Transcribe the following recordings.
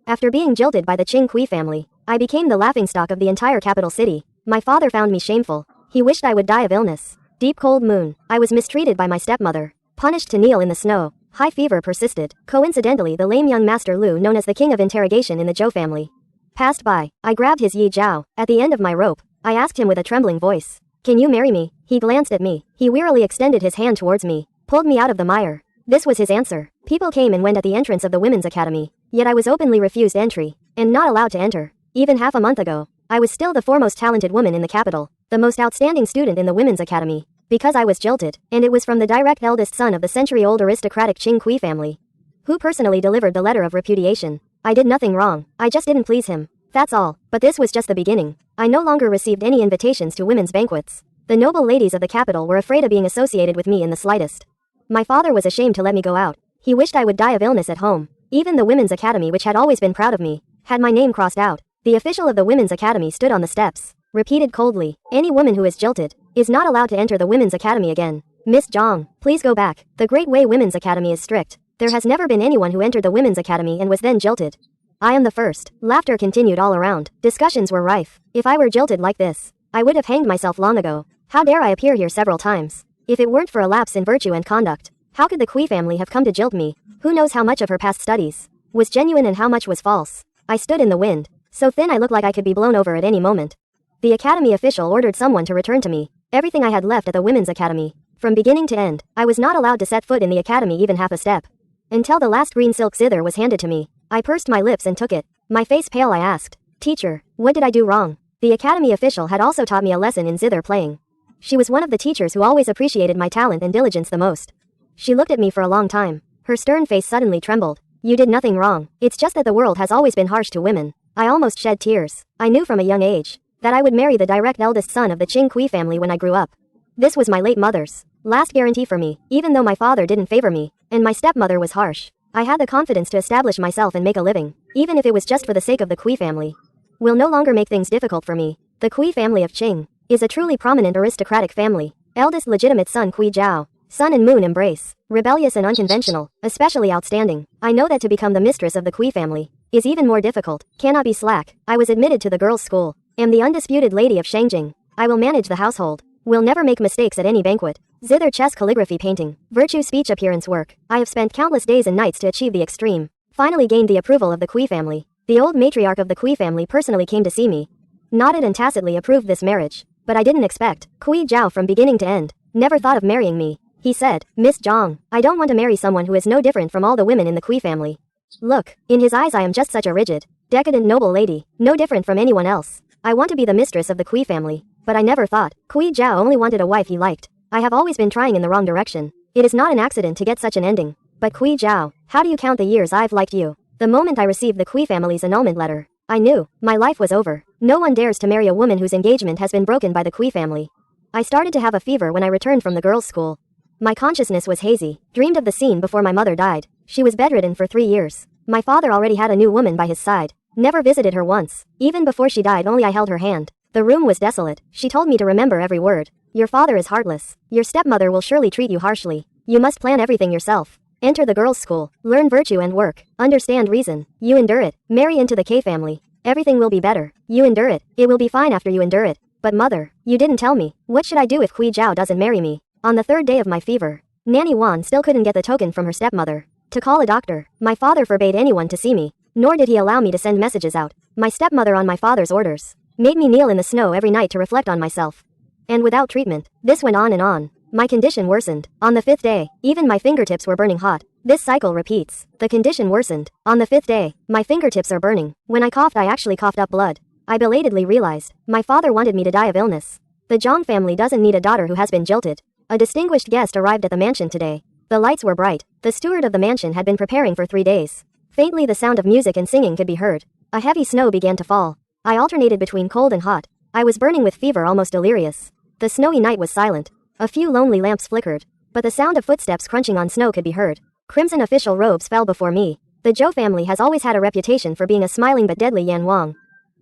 After being jilted by the Qing Kui family, I became the laughingstock of the entire capital city. My father found me shameful. He wished I would die of illness. Deep cold moon. I was mistreated by my stepmother. Punished to kneel in the snow. High fever persisted. Coincidentally, the lame young Master Lu, known as the king of interrogation in the Zhou family, passed by. I grabbed his Yi Jiao. At the end of my rope, I asked him with a trembling voice, "Can you marry me?" He glanced at me. He wearily extended his hand towards me, pulled me out of the mire. This was his answer. People came and went at the entrance of the women's academy, yet I was openly refused entry, and not allowed to enter. Even half a month ago, I was still the foremost talented woman in the capital, the most outstanding student in the women's academy, because I was jilted, and it was from the direct eldest son of the century-old aristocratic Qing Kui family, who personally delivered the letter of repudiation. I did nothing wrong, I just didn't please him. That's all, but this was just the beginning. I no longer received any invitations to women's banquets. The noble ladies of the capital were afraid of being associated with me in the slightest. My father was ashamed to let me go out. He wished I would die of illness at home. Even the women's academy, which had always been proud of me, had my name crossed out. The official of the women's academy stood on the steps, repeated coldly, "Any woman who is jilted is not allowed to enter the women's academy again. Miss Zhang, please go back. The Great Wei Women's Academy is strict. There has never been anyone who entered the women's academy and was then jilted. I am the first." Laughter continued all around. Discussions were rife. If I were jilted like this, I would have hanged myself long ago. How dare I appear here several times? If it weren't for a lapse in virtue and conduct, how could the Kui family have come to jilt me? Who knows how much of her past studies was genuine and how much was false? I stood in the wind, so thin I looked like I could be blown over at any moment. The academy official ordered someone to return to me everything I had left at the women's academy. From beginning to end, I was not allowed to set foot in the academy even half a step. Until the last green silk zither was handed to me, I pursed my lips and took it. My face pale, I asked, "Teacher, what did I do wrong?" The academy official had also taught me a lesson in zither playing. She was one of the teachers who always appreciated my talent and diligence the most. She looked at me for a long time. Her stern face suddenly trembled. "You did nothing wrong. It's just that the world has always been harsh to women." I almost shed tears. I knew from a young age that I would marry the direct eldest son of the Qing Kui family when I grew up. This was my late mother's last guarantee for me. Even though my father didn't favor me, and my stepmother was harsh, I had the confidence to establish myself and make a living, even if it was just for the sake of the Kui family. Will no longer make things difficult for me. The Kui family of Qing is a truly prominent aristocratic family. Eldest legitimate son Kui Zhao. Sun and moon embrace. Rebellious and unconventional, especially outstanding. I know that to become the mistress of the Kui family is even more difficult. Cannot be slack. I was admitted to the girls' school. Am the undisputed lady of Shangjing. I will manage the household. Will never make mistakes at any banquet. Zither, chess, calligraphy, painting, virtue, speech, appearance, work. I have spent countless days and nights to achieve the extreme. Finally gained the approval of the Kui family. The old matriarch of the Kui family personally came to see me. Nodded and tacitly approved this marriage. But I didn't expect. Kui Zhao from beginning to end never thought of marrying me. He said, "Miss Zhang, I don't want to marry someone who is no different from all the women in the Kui family. Look, in his eyes I am just such a rigid, decadent noble lady, no different from anyone else. I want to be the mistress of the Kui family." But I never thought. Kui Zhao only wanted a wife he liked. I have always been trying in the wrong direction. It is not an accident to get such an ending. But Kui Zhao, how do you count the years I've liked you? The moment I received the Kui family's annulment letter, I knew my life was over. No one dares to marry a woman whose engagement has been broken by the Kui family. I started to have a fever when I returned from the girls' school. My consciousness was hazy. Dreamed of the scene before my mother died. She was bedridden for 3 years. My father already had a new woman by his side. Never visited her once. Even before she died, only I held her hand. The room was desolate. She told me to remember every word. "Your father is heartless. Your stepmother will surely treat you harshly. You must plan everything yourself. Enter the girls' school. Learn virtue and work. Understand reason. You endure it. Marry into the K family. Everything will be better. You endure it. It will be fine after you endure it." But mother, you didn't tell me. What should I do if Kui Zhao doesn't marry me? On the 3rd day of my fever, Nanny Wan still couldn't get the token from her stepmother to call a doctor. My father forbade anyone to see me, nor did he allow me to send messages out. My stepmother, on my father's orders, made me kneel in the snow every night to reflect on myself. And without treatment, this went on and on. My condition worsened. On the 5th day, even my fingertips were burning hot. This cycle repeats. The condition worsened. On the 5th day, my fingertips are burning. When I coughed, I actually coughed up blood. I belatedly realized my father wanted me to die of illness. The Zhang family doesn't need a daughter who has been jilted. A distinguished guest arrived at the mansion today. The lights were bright. The steward of the mansion had been preparing for 3 days. Faintly the sound of music and singing could be heard. A heavy snow began to fall. I alternated between cold and hot. I was burning with fever, almost delirious. The snowy night was silent. A few lonely lamps flickered, but the sound of footsteps crunching on snow could be heard. Crimson official robes fell before me. The Zhou family has always had a reputation for being a smiling but deadly Yan Wang.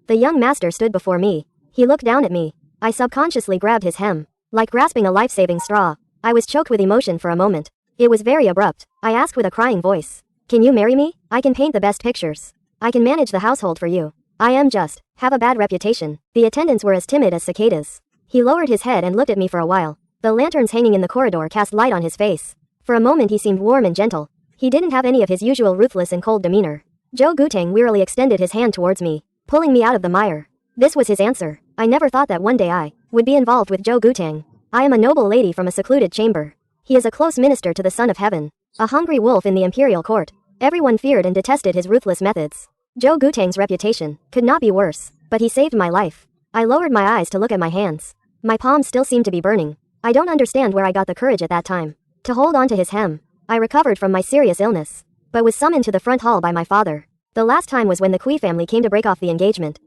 The young master stood before me. He looked down at me. I subconsciously grabbed his hem. Like grasping a life-saving straw, I was choked with emotion for a moment. It was very abrupt. I asked with a crying voice, "Can you marry me? I can paint the best pictures. I can manage the household for you. Have a bad reputation. The attendants were as timid as cicadas. He lowered his head and looked at me for a while. The lanterns hanging in the corridor cast light on his face. For a moment he seemed warm and gentle. He didn't have any of his usual ruthless and cold demeanor. Zhou Gutang wearily extended his hand towards me, pulling me out of the mire. This was his answer. I never thought that one day I would be involved with Zhou Gutang. I am a noble lady from a secluded chamber. He is a close minister to the Son of Heaven. A hungry wolf in the imperial court. Everyone feared and detested his ruthless methods. Zhou Gutang's reputation could not be worse, but he saved my life. I lowered my eyes to look at my hands. My palms still seemed to be burning. I don't understand where I got the courage at that time to hold on to his hem. I recovered from my serious illness, but was summoned to the front hall by my father. The last time was when the Kui family came to break off the engagement.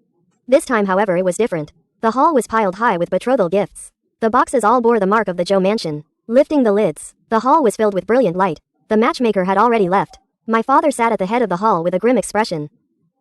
This time, however, it was different. The hall was piled high with betrothal gifts. The boxes all bore the mark of the Zhou mansion. Lifting the lids, the hall was filled with brilliant light. The matchmaker had already left. My father sat at the head of the hall with a grim expression.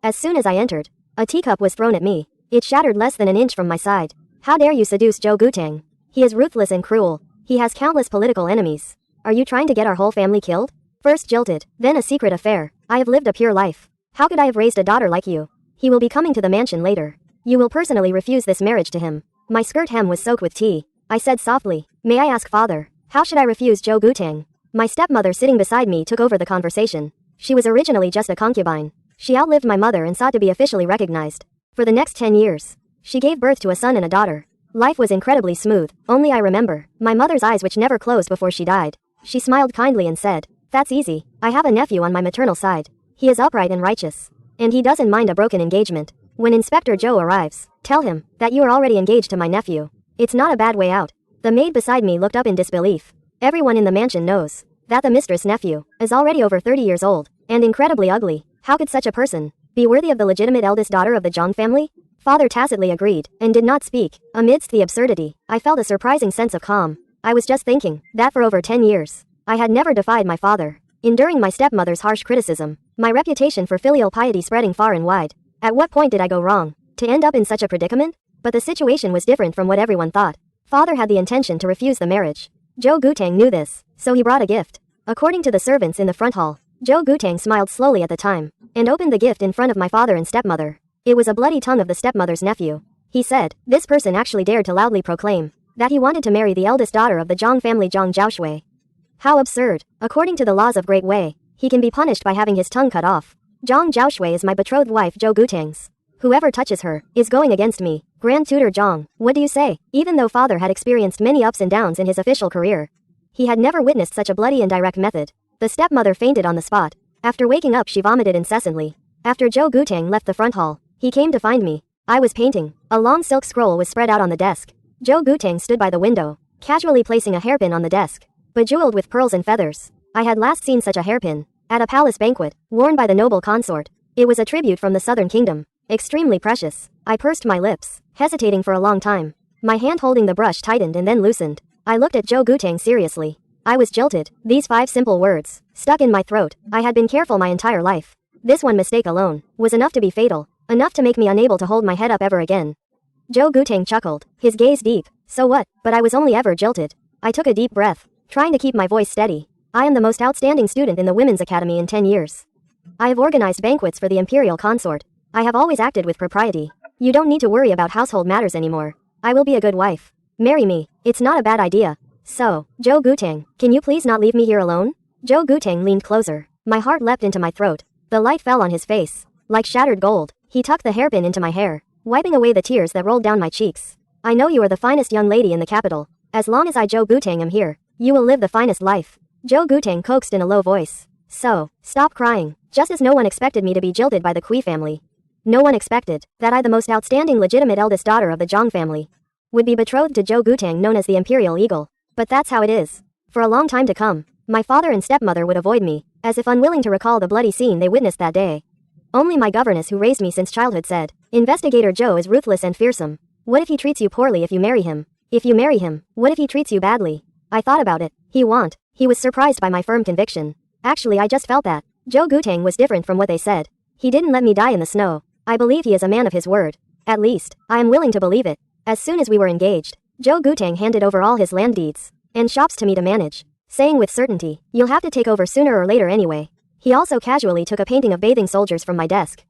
As soon as I entered, a teacup was thrown at me. It shattered less than an inch from my side. How dare you seduce Zhou Gutang? He is ruthless and cruel. He has countless political enemies. Are you trying to get our whole family killed? First jilted, then a secret affair. I have lived a pure life. How could I have raised a daughter like you? He will be coming to the mansion later. You will personally refuse this marriage to him. My skirt hem was soaked with tea. I said softly, may I ask father, how should I refuse Zhou Gutang? My stepmother sitting beside me took over the conversation. She was originally just a concubine. She outlived my mother and sought to be officially recognized. For the next 10 years, she gave birth to a son and a daughter. Life was incredibly smooth, only I remember my mother's eyes which never closed before she died. She smiled kindly and said, that's easy. I have a nephew on my maternal side. He is upright and righteous. And he doesn't mind a broken engagement. When Inspector Zhou arrives, tell him that you are already engaged to my nephew. It's not a bad way out. The maid beside me looked up in disbelief. Everyone in the mansion knows that the mistress' nephew is already over 30 years old and incredibly ugly. How could such a person be worthy of the legitimate eldest daughter of the Zhang family? Father tacitly agreed and did not speak. Amidst the absurdity, I felt a surprising sense of calm. I was just thinking that for over 10 years, I had never defied my father, enduring my stepmother's harsh criticism, my reputation for filial piety spreading far and wide. At what point did I go wrong to end up in such a predicament? But the situation was different from what everyone thought. Father had the intention to refuse the marriage. Zhou Gutang knew this, so he brought a gift. According to the servants in the front hall, Zhou Gutang smiled slowly at the time and opened the gift in front of my father and stepmother. It was a bloody tongue of the stepmother's nephew. He said, this person actually dared to loudly proclaim that he wanted to marry the eldest daughter of the Zhang family, Zhang Zhaoshui. How absurd. According to the laws of Great Wei, he can be punished by having his tongue cut off. Zhang Zhaoshui is my betrothed wife Zhou Gutang's. Whoever touches her is going against me. Grand Tutor Zhang, what do you say? Even though father had experienced many ups and downs in his official career, he had never witnessed such a bloody and direct method. The stepmother fainted on the spot. After waking up she vomited incessantly. After Zhou Gutang left the front hall, he came to find me. I was painting. A long silk scroll was spread out on the desk. Zhou Gutang stood by the window, casually placing a hairpin on the desk, bejeweled with pearls and feathers. I had last seen such a hairpin at a palace banquet, worn by the noble consort. It was a tribute from the southern kingdom, extremely precious. I pursed my lips, hesitating for a long time. My hand holding the brush tightened and then loosened. I looked at Zhou Gutang seriously. I was jilted. These 5 simple words stuck in my throat. I had been careful my entire life. This one mistake alone was enough to be fatal, enough to make me unable to hold my head up ever again. Zhou Gutang chuckled, his gaze deep. So what? But I was only ever jilted. I took a deep breath, trying to keep my voice steady. I am the most outstanding student in the Women's Academy in 10 years. I have organized banquets for the imperial consort. I have always acted with propriety. You don't need to worry about household matters anymore. I will be a good wife. Marry me. It's not a bad idea. So, Zhou Gutang, can you please not leave me here alone? Zhou Gutang leaned closer. My heart leapt into my throat. The light fell on his face, like shattered gold. He tucked the hairpin into my hair, wiping away the tears that rolled down my cheeks. I know you are the finest young lady in the capital. As long as I, Zhou Gutang, am here, you will live the finest life. Zhou Gutang coaxed in a low voice. So, stop crying. Just as no one expected me to be jilted by the Kui family, no one expected that I, the most outstanding legitimate eldest daughter of the Zhang family, would be betrothed to Zhou Gutang, known as the Imperial Eagle. But that's how it is. For a long time to come, my father and stepmother would avoid me, as if unwilling to recall the bloody scene they witnessed that day. Only my governess, who raised me since childhood, said, Investigator Zhou is ruthless and fearsome. What if he treats you poorly if you marry him? If you marry him, what if he treats you badly? I thought about it. He was surprised by my firm conviction. Actually, I just felt that Zhou Gutang was different from what they said. He didn't let me die in the snow. I believe he is a man of his word. At least, I am willing to believe it. As soon as we were engaged, Zhou Gutang handed over all his land deeds and shops to me to manage, saying with certainty, you'll have to take over sooner or later anyway. He also casually took a painting of bathing soldiers from my desk.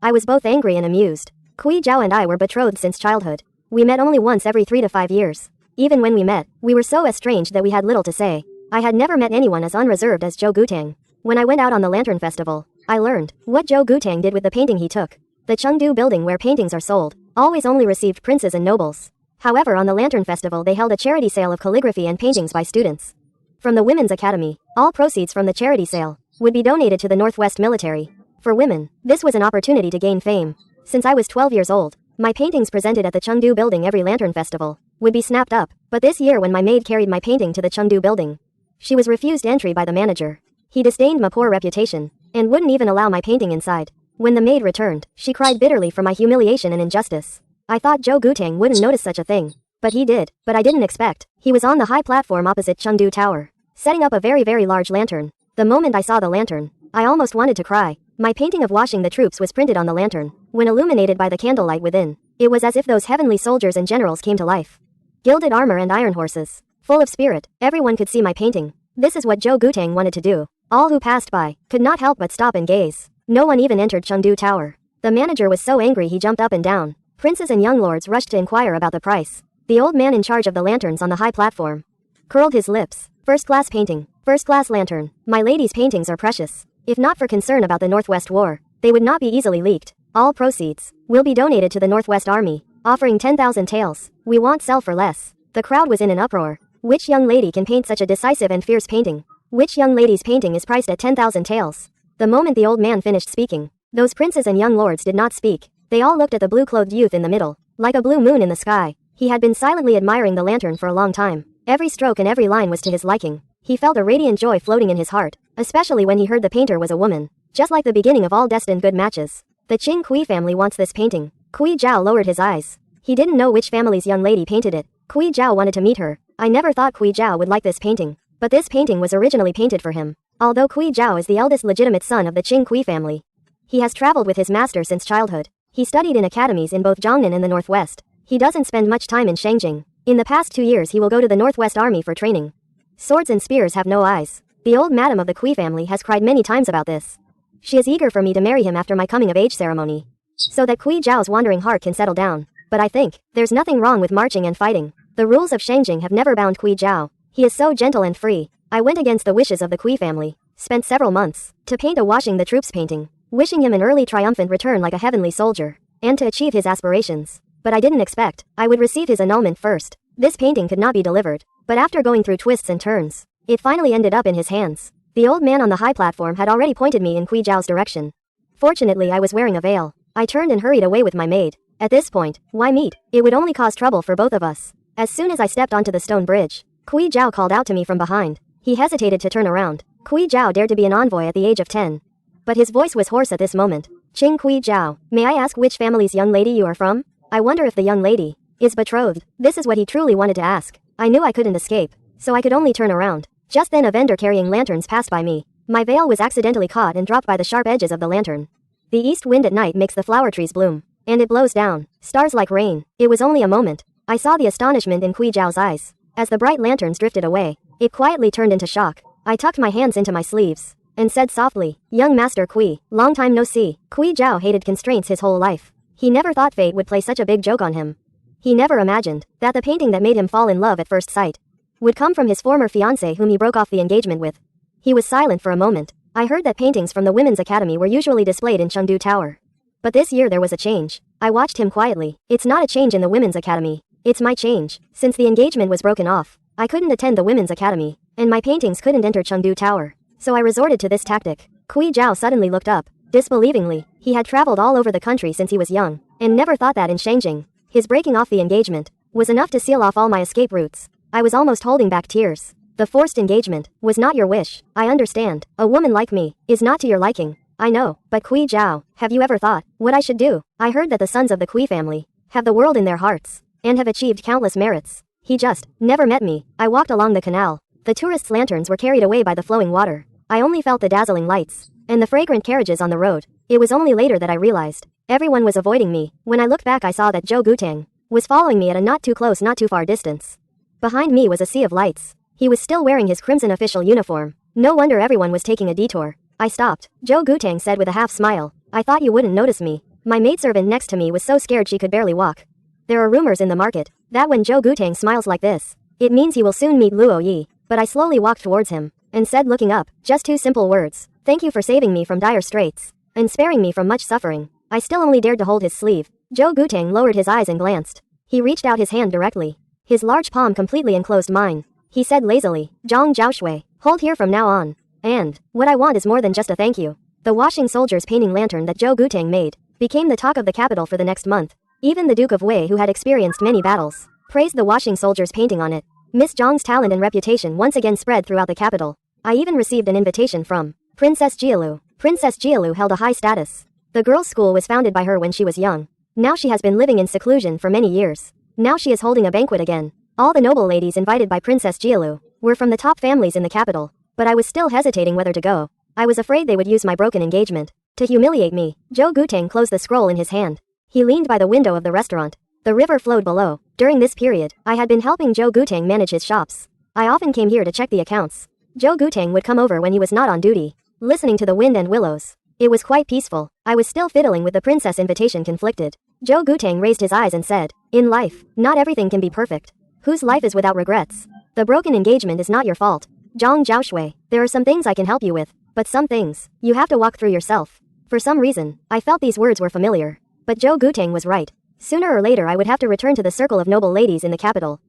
I was both angry and amused. Kui Zhao and I were betrothed since childhood. We met only once every 3 to 5 years. Even when we met, we were so estranged that we had little to say. I had never met anyone as unreserved as Zhou Gutang. When I went out on the Lantern Festival, I learned what Zhou Gutang did with the painting he took. The Chengdu building where paintings are sold always only received princes and nobles. However, on the Lantern Festival they held a charity sale of calligraphy and paintings by students. From the Women's Academy, all proceeds from the charity sale would be donated to the Northwest military. For women, this was an opportunity to gain fame. Since I was 12 years old, my paintings presented at the Chengdu building every Lantern Festival would be snapped up, but this year when my maid carried my painting to the Chengdu building, she was refused entry by the manager. He disdained my poor reputation and wouldn't even allow my painting inside. When the maid returned, she cried bitterly for my humiliation and injustice. I thought Zhou Gutang wouldn't notice such a thing. But he did, but I didn't expect. He was on the high platform opposite Chengdu Tower, setting up a very large lantern. The moment I saw the lantern, I almost wanted to cry. My painting of washing the troops was printed on the lantern. When illuminated by the candlelight within, it was as if those heavenly soldiers and generals came to life. Gilded armor and iron horses, full of spirit, everyone could see my painting. This is what Zhou Gutang wanted to do. All who passed by could not help but stop and gaze. No one even entered Chengdu Tower. The manager was so angry he jumped up and down. Princes and young lords rushed to inquire about the price. The old man in charge of the lanterns on the high platform curled his lips. First-class painting, first-class lantern. My lady's paintings are precious. If not for concern about the Northwest War, they would not be easily leaked. All proceeds will be donated to the Northwest Army, offering 10,000 taels. We won't sell for less. The crowd was in an uproar. Which young lady can paint such a decisive and fierce painting? Which young lady's painting is priced at 10,000 taels? The moment the old man finished speaking, those princes and young lords did not speak. They all looked at the blue-clothed youth in the middle, like a blue moon in the sky. He had been silently admiring the lantern for a long time. Every stroke and every line was to his liking. He felt a radiant joy floating in his heart, especially when he heard the painter was a woman. Just like the beginning of all destined good matches. The Qing Kui family wants this painting. Kui Zhao lowered his eyes. He didn't know which family's young lady painted it. Kui Zhao wanted to meet her. I never thought Kui Zhao would like this painting. But this painting was originally painted for him. Although Kui Zhao is the eldest legitimate son of the Qing Kui family, he has traveled with his master since childhood. He studied in academies in both Jiangnan and the Northwest. He doesn't spend much time in Shangjing. In the past 2 years he will go to the Northwest Army for training. Swords and spears have no eyes. The old madam of the Kui family has cried many times about this. She is eager for me to marry him after my coming-of-age ceremony, so that Kui Zhao's wandering heart can settle down. But I think there's nothing wrong with marching and fighting. The rules of Shangjing have never bound Kui Zhao. He is so gentle and free. I went against the wishes of the Kui family, spent several months to paint a washing the troops painting, wishing him an early triumphant return like a heavenly soldier, and to achieve his aspirations. But I didn't expect I would receive his annulment first. This painting could not be delivered. But after going through twists and turns, it finally ended up in his hands. The old man on the high platform had already pointed me in Kui Zhao's direction. Fortunately I was wearing a veil. I turned and hurried away with my maid. At this point, why meet? It would only cause trouble for both of us. As soon as I stepped onto the stone bridge, Kui Zhao called out to me from behind. He hesitated to turn around. Kui Zhao dared to be an envoy at the age of 10. But his voice was hoarse at this moment. Qing Kui Zhao, may I ask which family's young lady you are from? I wonder if the young lady is betrothed. This is what he truly wanted to ask. I knew I couldn't escape, so I could only turn around. Just then a vendor carrying lanterns passed by me. My veil was accidentally caught and dropped by the sharp edges of the lantern. The east wind at night makes the flower trees bloom, and it blows down stars like rain. It was only a moment. I saw the astonishment in Kui Zhao's eyes. As the bright lanterns drifted away, it quietly turned into shock. I tucked my hands into my sleeves and said softly, "Young Master Kui, long time no see." Kui Zhao hated constraints his whole life. He never thought fate would play such a big joke on him. He never imagined that the painting that made him fall in love at first sight would come from his former fiancée whom he broke off the engagement with. He was silent for a moment. I heard that paintings from the Women's Academy were usually displayed in Chengdu Tower. But this year there was a change. I watched him quietly. It's not a change in the Women's Academy. It's my change. Since the engagement was broken off, I couldn't attend the Women's Academy, and my paintings couldn't enter Chengdu Tower. So I resorted to this tactic. Kui Zhao suddenly looked up, disbelievingly. He had traveled all over the country since he was young, and never thought that in Shangjing, his breaking off the engagement was enough to seal off all my escape routes. I was almost holding back tears. The forced engagement was not your wish. I understand. A woman like me is not to your liking. I know, but Kui Zhao, have you ever thought what I should do? I heard that the sons of the Kui family have the world in their hearts and have achieved countless merits. He just never met me. I walked along the canal. The tourists' lanterns were carried away by the flowing water. I only felt the dazzling lights and the fragrant carriages on the road. It was only later that I realized everyone was avoiding me. When I looked back I saw that Zhou Gutang was following me at a not too close not too far distance. Behind me was a sea of lights. He was still wearing his crimson official uniform. No wonder everyone was taking a detour. I stopped. Zhou Gutang said with a half smile, "I thought you wouldn't notice me." My maidservant next to me was so scared she could barely walk. There are rumors in the market that when Zhou Gutang smiles like this, it means he will soon meet Luo Yi, but I slowly walked towards him and said, looking up, just 2 simple words: "Thank you for saving me from dire straits and sparing me from much suffering." I still only dared to hold his sleeve. Zhou Gutang lowered his eyes and glanced. He reached out his hand directly. His large palm completely enclosed mine. He said lazily, "Zhang Zhaoshui, hold here from now on. And what I want is more than just a thank you." The washing soldier's painting lantern that Zhou Gutang made became the talk of the capital for the next month. Even the Duke of Wei, who had experienced many battles, praised the washing soldier's painting on it. Miss Zhang's talent and reputation once again spread throughout the capital. I even received an invitation from Princess Jialu. Princess Jialu held a high status. The girls' school was founded by her when she was young. Now she has been living in seclusion for many years. Now she is holding a banquet again. All the noble ladies invited by Princess Jialu were from the top families in the capital, but I was still hesitating whether to go. I was afraid they would use my broken engagement to humiliate me. Zhou Gutang closed the scroll in his hand. He leaned by the window of the restaurant. The river flowed below. During this period, I had been helping Zhou Gutang manage his shops. I often came here to check the accounts. Zhou Gutang would come over when he was not on duty, listening to the wind and willows. It was quite peaceful. I was still fiddling with the princess invitation, conflicted. Zhou Gutang raised his eyes and said, "In life, not everything can be perfect. Whose life is without regrets? The broken engagement is not your fault. Zhang Zhaoshui, there are some things I can help you with, but some things, you have to walk through yourself." For some reason, I felt these words were familiar. But Zhou Gutang was right. Sooner or later I would have to return to the circle of noble ladies in the capital.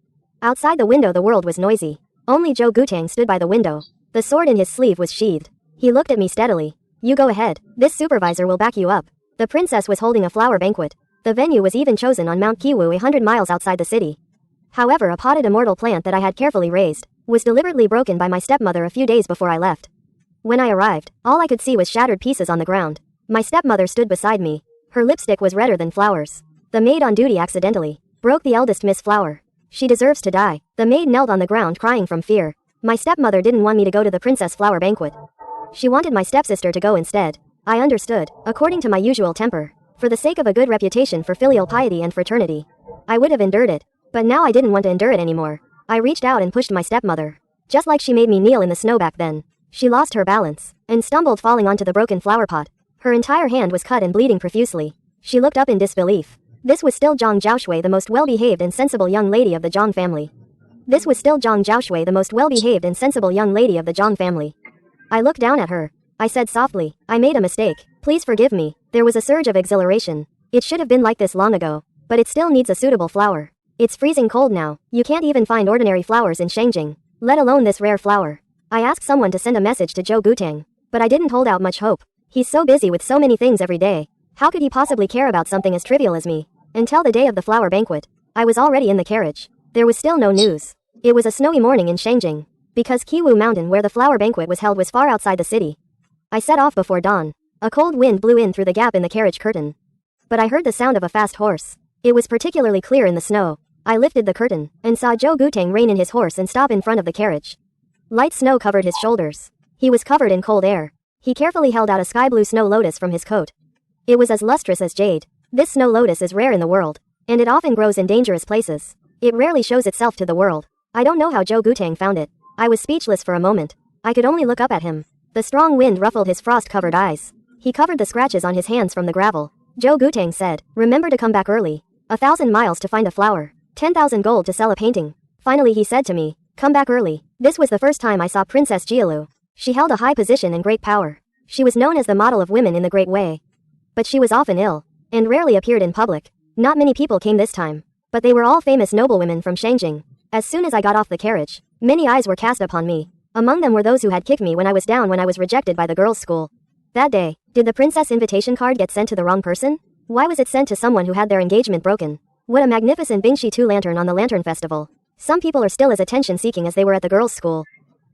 Outside the window the world was noisy. Only Zhou Gutang stood by the window. The sword in his sleeve was sheathed. He looked at me steadily. "You go ahead. This supervisor will back you up." The princess was holding a flower banquet. The venue was even chosen on Mount Kiwu 100 miles outside the city. However, a potted immortal plant that I had carefully raised was deliberately broken by my stepmother a few days before I left. When I arrived, all I could see was shattered pieces on the ground. My stepmother stood beside me. Her lipstick was redder than flowers. The maid on duty accidentally broke the eldest Miss Flower. She deserves to die. The maid knelt on the ground crying from fear. My stepmother didn't want me to go to the Princess Flower banquet. She wanted my stepsister to go instead. I understood, according to my usual temper. For the sake of a good reputation for filial piety and fraternity, I would have endured it. But now I didn't want to endure it anymore. I reached out and pushed my stepmother. Just like she made me kneel in the snow back then. She lost her balance and stumbled, falling onto the broken flower pot. Her entire hand was cut and bleeding profusely. She looked up in disbelief. This was still Zhang Zhaoshui, the most well-behaved and sensible young lady of the Zhang family. This was still Zhang Zhaoshui, the most well-behaved and sensible young lady of the Zhang family. I looked down at her. I said softly, "I made a mistake. Please forgive me." There was a surge of exhilaration. It should have been like this long ago. But it still needs a suitable flower. It's freezing cold now. You can't even find ordinary flowers in Shengjing, let alone this rare flower. I asked someone to send a message to Zhou Gutang, but I didn't hold out much hope. He's so busy with so many things every day. How could he possibly care about something as trivial as me? Until the day of the flower banquet, I was already in the carriage. There was still no news. It was a snowy morning in Shengjing, because Kiwu Mountain where the flower banquet was held was far outside the city. I set off before dawn. A cold wind blew in through the gap in the carriage curtain. But I heard the sound of a fast horse. It was particularly clear in the snow. I lifted the curtain and saw Zhou Gutang rein in his horse and stop in front of the carriage. Light snow covered his shoulders. He was covered in cold air. He carefully held out a sky blue snow lotus from his coat. It was as lustrous as jade. This snow lotus is rare in the world, and it often grows in dangerous places. It rarely shows itself to the world. I don't know how Zhou Gutang found it. I was speechless for a moment. I could only look up at him. The strong wind ruffled his frost-covered eyes. He covered the scratches on his hands from the gravel. Zhou Gutang said, "Remember to come back early. 1,000 miles to find a flower. 10,000 gold to sell a painting." Finally he said to me, "Come back early." This was the first time I saw Princess Jialu. She held a high position and great power. She was known as the model of women in the Great Way. But she was often ill, and rarely appeared in public. Not many people came this time, but they were all famous noblewomen from Shengjing. As soon as I got off the carriage, many eyes were cast upon me. Among them were those who had kicked me when I was down when I was rejected by the girls' school. That day, did the princess invitation card get sent to the wrong person? Why was it sent to someone who had their engagement broken? What a magnificent Bingshi 2 lantern on the Lantern Festival. Some people are still as attention-seeking as they were at the girls' school.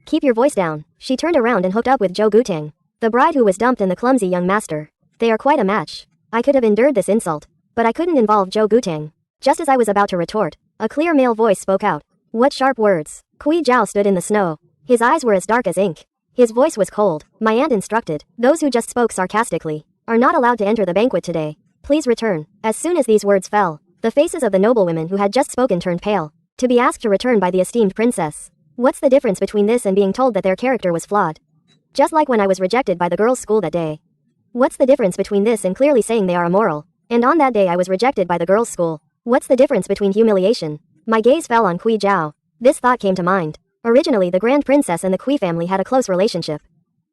Keep your voice down. She turned around and hooked up with Zhou Gutang, the bride who was dumped and the clumsy young master. They are quite a match. I could have endured this insult, but I couldn't involve Zhou Gutang. Just as I was about to retort, a clear male voice spoke out. What sharp words. Kui Zhao stood in the snow. His eyes were as dark as ink. His voice was cold. My aunt instructed, those who just spoke sarcastically are not allowed to enter the banquet today. Please return. As soon as these words fell, the faces of the noblewomen who had just spoken turned pale. To be asked to return by the esteemed princess. What's the difference between this and being told that their character was flawed? Just like when I was rejected by the girls' school that day. What's the difference between this and clearly saying they are immoral? And on that day I was rejected by the girls' school. What's the difference between humiliation? My gaze fell on Kui Zhao. This thought came to mind. Originally the Grand Princess and the Kui family had a close relationship.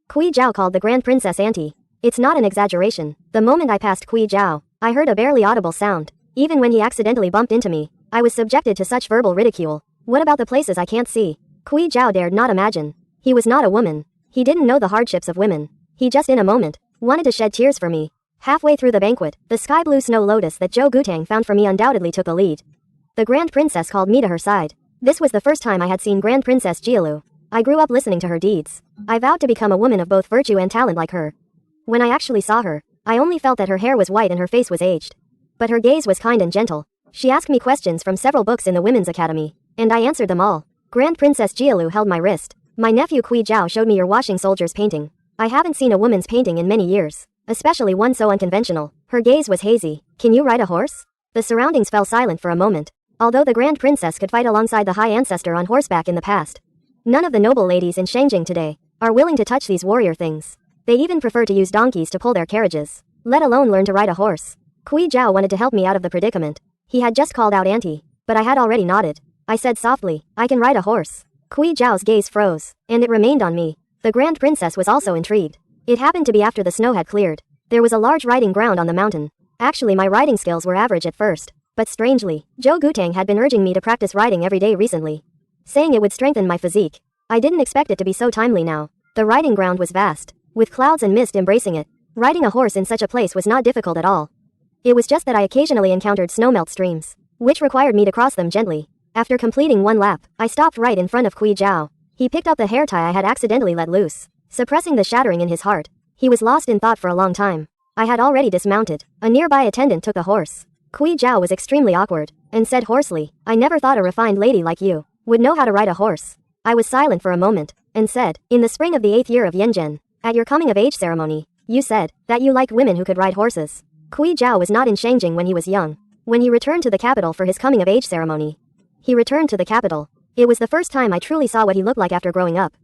Kui Zhao called the Grand Princess auntie. It's not an exaggeration. The moment I passed Kui Zhao, I heard a barely audible sound. Even when he accidentally bumped into me, I was subjected to such verbal ridicule. What about the places I can't see? Kui Zhao dared not imagine. He was not a woman. He didn't know the hardships of women. He just in a moment wanted to shed tears for me. Halfway through the banquet, the sky blue snow lotus that Zhou Gutang found for me undoubtedly took the lead. The Grand Princess called me to her side. This was the first time I had seen Grand Princess Jialu. I grew up listening to her deeds. I vowed to become a woman of both virtue and talent like her. When I actually saw her, I only felt that her hair was white and her face was aged. But her gaze was kind and gentle. She asked me questions from several books in the Women's Academy, and I answered them all. Grand Princess Jialu held my wrist. My nephew Kui Zhao showed me your washing soldier's painting. I haven't seen a woman's painting in many years, especially one so unconventional. Her gaze was hazy. Can you ride a horse? The surroundings fell silent for a moment. Although the Grand Princess could fight alongside the High Ancestor on horseback in the past, none of the noble ladies in Shangjing today are willing to touch these warrior things. They even prefer to use donkeys to pull their carriages, let alone learn to ride a horse. Kui Zhao wanted to help me out of the predicament. He had just called out auntie, but I had already nodded. I said softly, I can ride a horse. Kui Zhao's gaze froze, and it remained on me. The Grand Princess was also intrigued. It happened to be after the snow had cleared. There was a large riding ground on the mountain. Actually, my riding skills were average at first. But strangely, Zhou Gutang had been urging me to practice riding every day recently, saying it would strengthen my physique. I didn't expect it to be so timely now. The riding ground was vast, with clouds and mist embracing it. Riding a horse in such a place was not difficult at all. It was just that I occasionally encountered snowmelt streams, which required me to cross them gently. After completing one lap, I stopped right in front of Kui Zhao. He picked up the hair tie I had accidentally let loose, suppressing the shattering in his heart. He was lost in thought for a long time. I had already dismounted. A nearby attendant took the horse. Kui Zhao was extremely awkward, and said hoarsely, I never thought a refined lady like you would know how to ride a horse. I was silent for a moment, and said, in the spring of the 8th year of Yengen, at your coming-of-age ceremony, you said that you liked women who could ride horses. Kui Zhao was not in Shangjing when he was young. When he returned to the capital for his coming-of-age ceremony, he returned to the capital. It was the first time I truly saw what he looked like after growing up.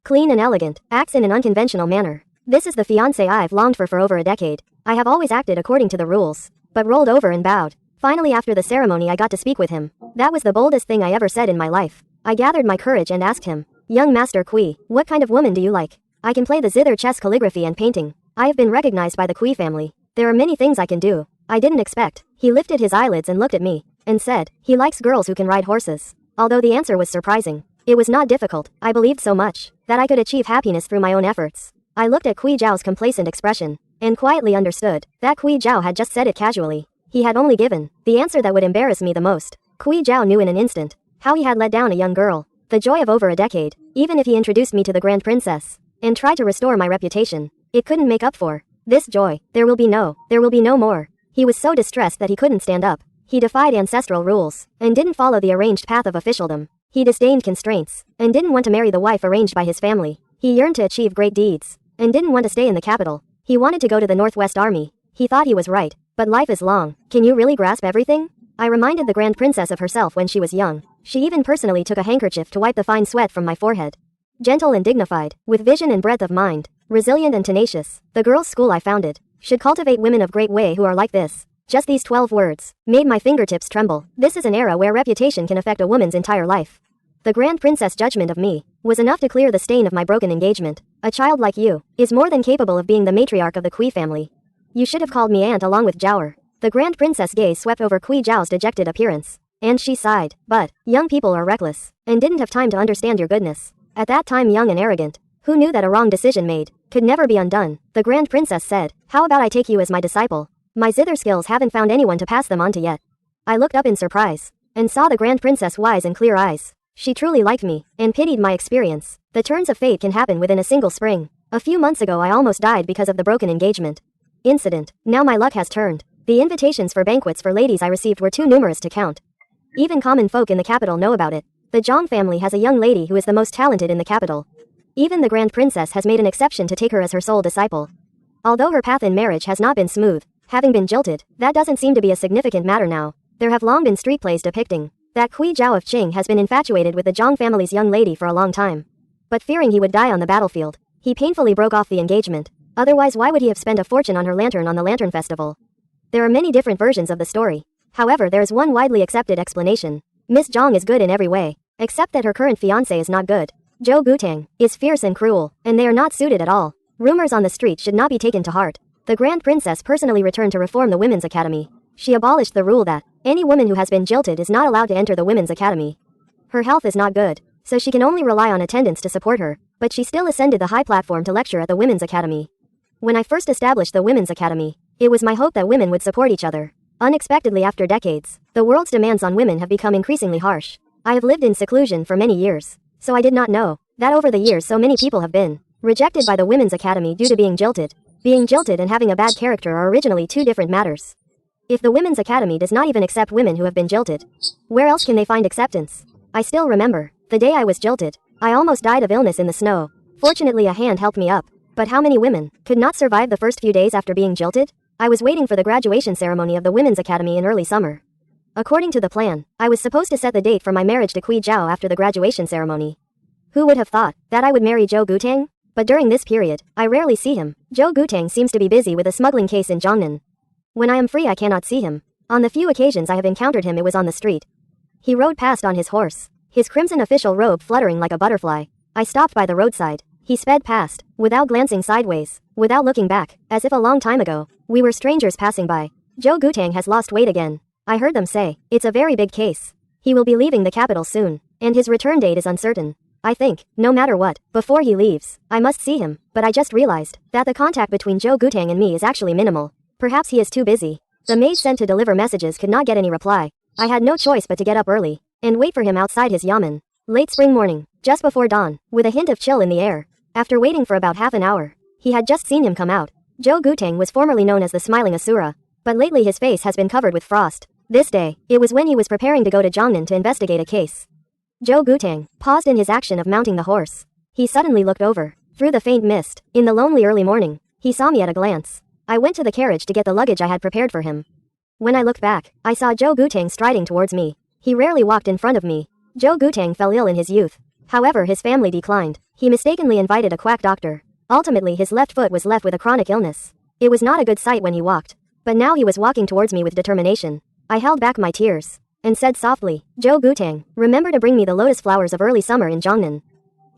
Clean and elegant, acts in an unconventional manner. This is the fiancé I've longed for over a decade. I have always acted according to the rules, but rolled over and bowed. Finally, after the ceremony, I got to speak with him. That was the boldest thing I ever said in my life. I gathered my courage and asked him, Young Master Kui, what kind of woman do you like? I can play the zither chess, calligraphy and painting. I have been recognized by the Kui family. There are many things I can do. I didn't expect. He lifted his eyelids and looked at me, and said, he likes girls who can ride horses. Although the answer was surprising, it was not difficult. I believed so much that I could achieve happiness through my own efforts. I looked at Kui Zhao's complacent expression, and quietly understood that Kui Zhao had just said it casually. He had only given the answer that would embarrass me the most. Kui Zhao knew in an instant how he had let down a young girl. The joy of over a decade, even if he introduced me to the Grand Princess, and tried to restore my reputation, it couldn't make up for this joy. There will be no more. He was so distressed that he couldn't stand up. He defied ancestral rules, and didn't follow the arranged path of officialdom. He disdained constraints, and didn't want to marry the wife arranged by his family. He yearned to achieve great deeds, and didn't want to stay in the capital. He wanted to go to the Northwest Army. He thought he was right, but life is long. Can you really grasp everything? I reminded the Grand Princess of herself when she was young. She even personally took a handkerchief to wipe the fine sweat from my forehead. Gentle and dignified, with vision and breadth of mind, resilient and tenacious, the girls' school I founded should cultivate women of great way who are like this. Just these 12 words made my fingertips tremble. This is an era where reputation can affect a woman's entire life. The Grand Princess' judgment of me was enough to clear the stain of my broken engagement. A child like you is more than capable of being the matriarch of the Kui family. You should have called me aunt along with Zhaoer. The Grand Princess' gaze swept over Kui Zhao's dejected appearance, and she sighed. But young people are reckless, and didn't have time to understand your goodness. At that time, young and arrogant, who knew that a wrong decision made could never be undone. The Grand Princess said, how about I take you as my disciple? My zither skills haven't found anyone to pass them on to yet. I looked up in surprise, and saw the Grand Princess' wise and clear eyes. She truly liked me, and pitied my experience. The turns of fate can happen within a single spring. A few months ago I almost died because of the broken engagement incident. Now my luck has turned. The invitations for banquets for ladies I received were too numerous to count. Even common folk in the capital know about it. The Zhang family has a young lady who is the most talented in the capital. Even the Grand Princess has made an exception to take her as her sole disciple. Although her path in marriage has not been smooth, having been jilted, that doesn't seem to be a significant matter now. There have long been street plays depicting that Kui Zhao of Qing has been infatuated with the Zhang family's young lady for a long time. But fearing he would die on the battlefield, he painfully broke off the engagement. Otherwise, why would he have spent a fortune on her lantern on the Lantern Festival? There are many different versions of the story. However, there is one widely accepted explanation. Miss Zhang is good in every way, except that her current fiancé is not good. Zhou Gutang is fierce and cruel, and they are not suited at all. Rumors on the street should not be taken to heart. The Grand Princess personally returned to reform the Women's Academy. She abolished the rule that any woman who has been jilted is not allowed to enter the Women's Academy. Her health is not good, so she can only rely on attendants to support her, but she still ascended the high platform to lecture at the Women's Academy. When I first established the Women's Academy, it was my hope that women would support each other. Unexpectedly, after decades, the world's demands on women have become increasingly harsh. I have lived in seclusion for many years, so I did not know that over the years so many people have been rejected by the Women's Academy due to being jilted. Being jilted and having a bad character are originally two different matters. If the Women's Academy does not even accept women who have been jilted, where else can they find acceptance? I still remember the day I was jilted. I almost died of illness in the snow. Fortunately, a hand helped me up. But how many women could not survive the first few days after being jilted? I was waiting for the graduation ceremony of the Women's Academy in early summer. According to the plan, I was supposed to set the date for my marriage to Kui Zhao after the graduation ceremony. Who would have thought that I would marry Zhou Gutang? But during this period, I rarely see him. Zhou Gutang seems to be busy with a smuggling case in Jiangnan. When I am free, I cannot see him. On the few occasions I have encountered him, it was on the street. He rode past on his horse, his crimson official robe fluttering like a butterfly. I stopped by the roadside. He sped past, without glancing sideways, without looking back, as if a long time ago we were strangers passing by. Zhou Gutang has lost weight again. I heard them say it's a very big case. He will be leaving the capital soon, and his return date is uncertain. I think, no matter what, before he leaves, I must see him, but I just realized that the contact between Zhou Gutang and me is actually minimal. Perhaps he is too busy. The maid sent to deliver messages could not get any reply. I had no choice but to get up early and wait for him outside his yamen. Late spring morning, just before dawn, with a hint of chill in the air. After waiting for about half an hour, he had just seen him come out. Zhou Gutang was formerly known as the Smiling Asura, but lately his face has been covered with frost. This day, it was when he was preparing to go to Jiangnan to investigate a case. Zhou Gutang paused in his action of mounting the horse. He suddenly looked over. Through the faint mist, in the lonely early morning, he saw me at a glance. I went to the carriage to get the luggage I had prepared for him. When I looked back, I saw Zhou Gutang striding towards me. He rarely walked in front of me. Zhou Gutang fell ill in his youth. However, his family declined. He mistakenly invited a quack doctor. Ultimately, his left foot was left with a chronic illness. It was not a good sight when he walked. But now he was walking towards me with determination. I held back my tears and said softly, "Zhou Gutang, remember to bring me the lotus flowers of early summer in Jiangnan.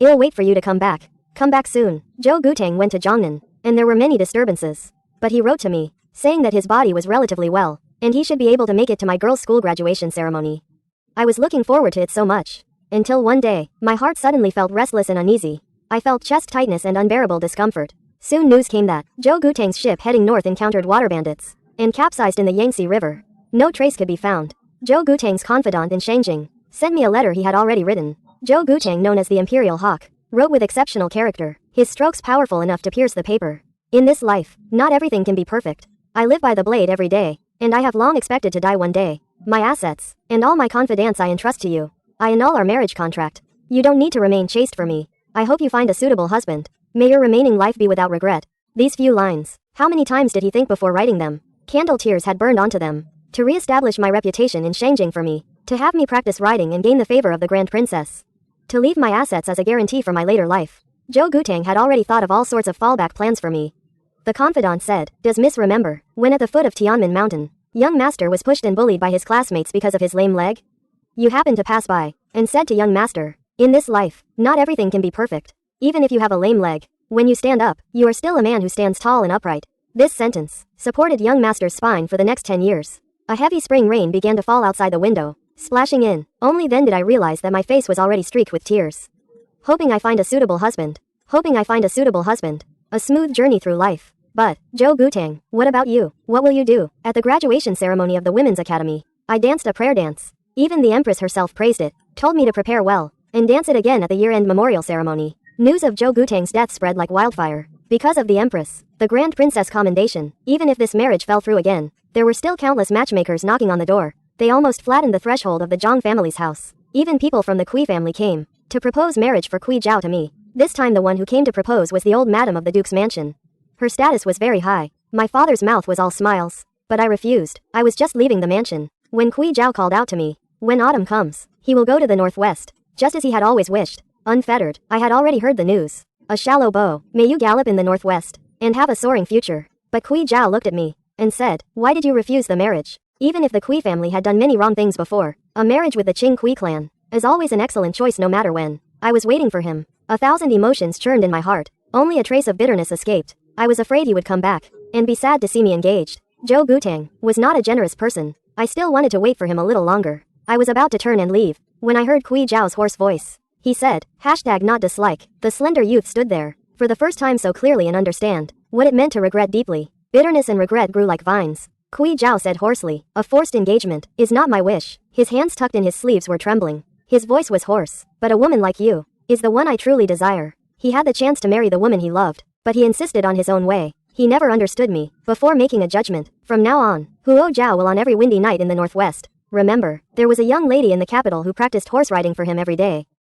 I'll wait for you to come back. Come back soon." Zhou Gutang went to Jiangnan, and there were many disturbances. But he wrote to me, saying that his body was relatively well, and he should be able to make it to my girls' school graduation ceremony. I was looking forward to it so much. Until one day, my heart suddenly felt restless and uneasy. I felt chest tightness and unbearable discomfort. Soon news came that Zhou Gutang's ship heading north encountered water bandits and capsized in the Yangtze River. No trace could be found. Zhou Gutang's confidant in Shangjing sent me a letter he had already written. Zhou Gutang, known as the Imperial Hawk, wrote with exceptional character, his strokes powerful enough to pierce the paper. In this life, not everything can be perfect. I live by the blade every day, and I have long expected to die one day. My assets, and all my confidence I entrust to you. I annul our marriage contract. You don't need to remain chaste for me. I hope you find a suitable husband. May your remaining life be without regret. These few lines, how many times did he think before writing them? Candle tears had burned onto them. To re-establish my reputation in Shangjing for me. To have me practice riding and gain the favor of the Grand Princess. To leave my assets as a guarantee for my later life. Zhou Gutang had already thought of all sorts of fallback plans for me. The confidant said, "Does Miss remember, when at the foot of Tianmen Mountain, young master was pushed and bullied by his classmates because of his lame leg? You happened to pass by, and said to young master, in this life, not everything can be perfect. Even if you have a lame leg, when you stand up, you are still a man who stands tall and upright." This sentence supported young master's spine for the next 10 years. A heavy spring rain began to fall outside the window, splashing in. Only then did I realize that my face was already streaked with tears. Hoping I find a suitable husband. Hoping I find a suitable husband. A smooth journey through life. But, Zhou Gutang, what about you? What will you do? At the graduation ceremony of the Women's Academy, I danced a prayer dance. Even the Empress herself praised it, told me to prepare well, and dance it again at the year-end memorial ceremony. News of Zhou Gutang's death spread like wildfire. Because of the Empress, the Grand Princess commendation, even if this marriage fell through again, there were still countless matchmakers knocking on the door. They almost flattened the threshold of the Zhang family's house. Even people from the Kui family came to propose marriage for Kui Zhao to me. This time the one who came to propose was the old madam of the Duke's mansion. Her status was very high. My father's mouth was all smiles. But I refused. I was just leaving the mansion when Kui Zhao called out to me, "When autumn comes, he will go to the northwest," just as he had always wished. Unfettered, I had already heard the news. "A shallow bow, may you gallop in the northwest." and have a soaring future. But Kui Zhao looked at me and said, "Why did you refuse the marriage?" Even if the Kui family had done many wrong things before, a marriage with the Qing Kui clan is always an excellent choice no matter when. I was waiting for him. 1,000 emotions churned in my heart. Only a trace of bitterness escaped. I was afraid he would come back and be sad to see me engaged. Zhou Gutang was not a generous person. I still wanted to wait for him a little longer. I was about to turn and leave when I heard Kui Zhao's hoarse voice. He said, #not dislike. The slender youth stood there for the first time so clearly and understand what it meant to regret deeply. Bitterness and regret grew like vines. Kui Zhao said hoarsely, "A forced engagement is not my wish." His hands tucked in his sleeves were trembling. His voice was hoarse. "But a woman like you is the one I truly desire." He had the chance to marry the woman he loved, but he insisted on his own way. He never understood me. Before making a judgment, from now on, Huo Zhao will on every windy night in the northwest. Remember, there was a young lady in the capital who practiced horse riding for him every day.